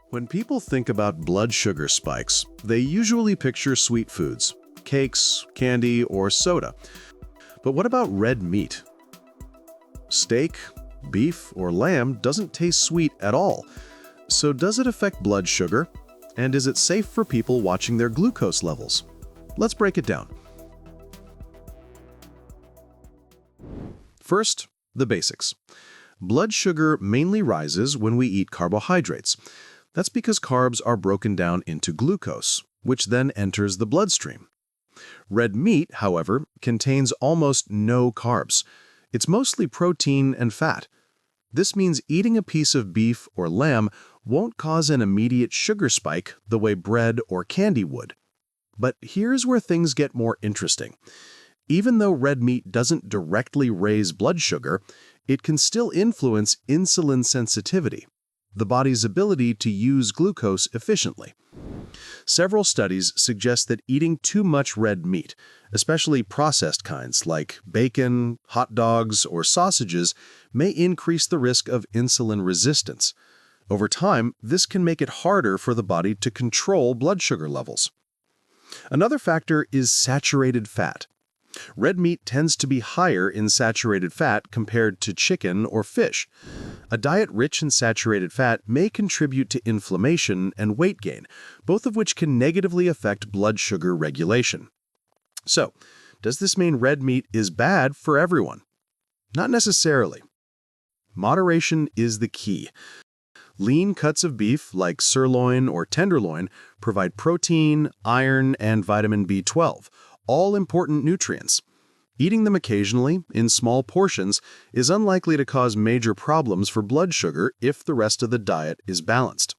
When people think about blood sugar spikes, they usually picture sweet foods, cakes, candy, or soda. But what about red meat? Steak, beef, or lamb doesn't taste sweet at all. So does it affect blood sugar? And is it safe for people watching their glucose levels? Let's break it down. First, the basics. Blood sugar mainly rises when we eat carbohydrates. That's because carbs are broken down into glucose, which then enters the bloodstream. Red meat, however, contains almost no carbs. It's mostly protein and fat. This means eating a piece of beef or lamb won't cause an immediate sugar spike the way bread or candy would. But here's where things get more interesting. Even though red meat doesn't directly raise blood sugar, it can still influence insulin sensitivity, the body's ability to use glucose efficiently. Several studies suggest that eating too much red meat, especially processed kinds like bacon, hot dogs, or sausages, may increase the risk of insulin resistance. Over time, this can make it harder for the body to control blood sugar levels. Another factor is saturated fat. Red meat tends to be higher in saturated fat compared to chicken or fish. A diet rich in saturated fat may contribute to inflammation and weight gain, both of which can negatively affect blood sugar regulation. So, does this mean red meat is bad for everyone? Not necessarily. Moderation is the key. Lean cuts of beef, like sirloin or tenderloin, provide protein, iron, and vitamin B12, all important nutrients. Eating them occasionally, in small portions, is unlikely to cause major problems for blood sugar if the rest of the diet is balanced.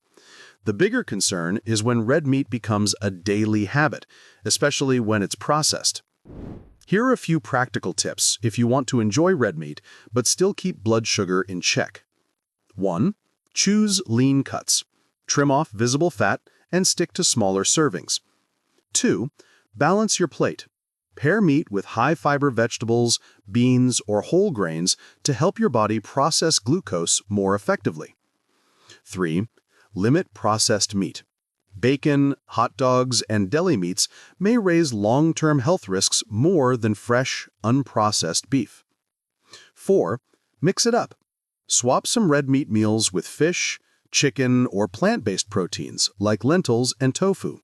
The bigger concern is when red meat becomes a daily habit, especially when it's processed. Here are a few practical tips if you want to enjoy red meat but still keep blood sugar in check. 1. Choose lean cuts. Trim off visible fat and stick to smaller servings. 2. Balance your plate. Pair meat with high-fiber vegetables, beans, or whole grains to help your body process glucose more effectively. 3. Limit processed meat. Bacon, hot dogs, and deli meats may raise long-term health risks more than fresh, unprocessed beef. 4. Mix it up. Swap some red meat meals with fish, chicken, or plant-based proteins like lentils and tofu.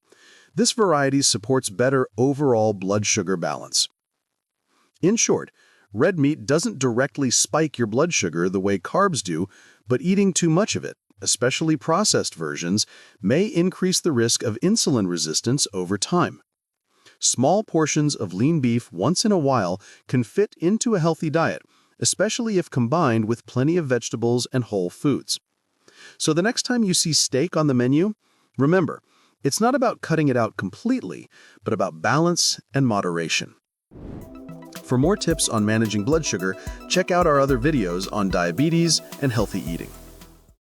This variety supports better overall blood sugar balance. In short, red meat doesn't directly spike your blood sugar the way carbs do, but eating too much of it, especially processed versions, may increase the risk of insulin resistance over time. Small portions of lean beef once in a while can fit into a healthy diet, especially if combined with plenty of vegetables and whole foods. So the next time you see steak on the menu, remember, it's not about cutting it out completely, but about balance and moderation. For more tips on managing blood sugar, check out our other videos on diabetes and healthy eating.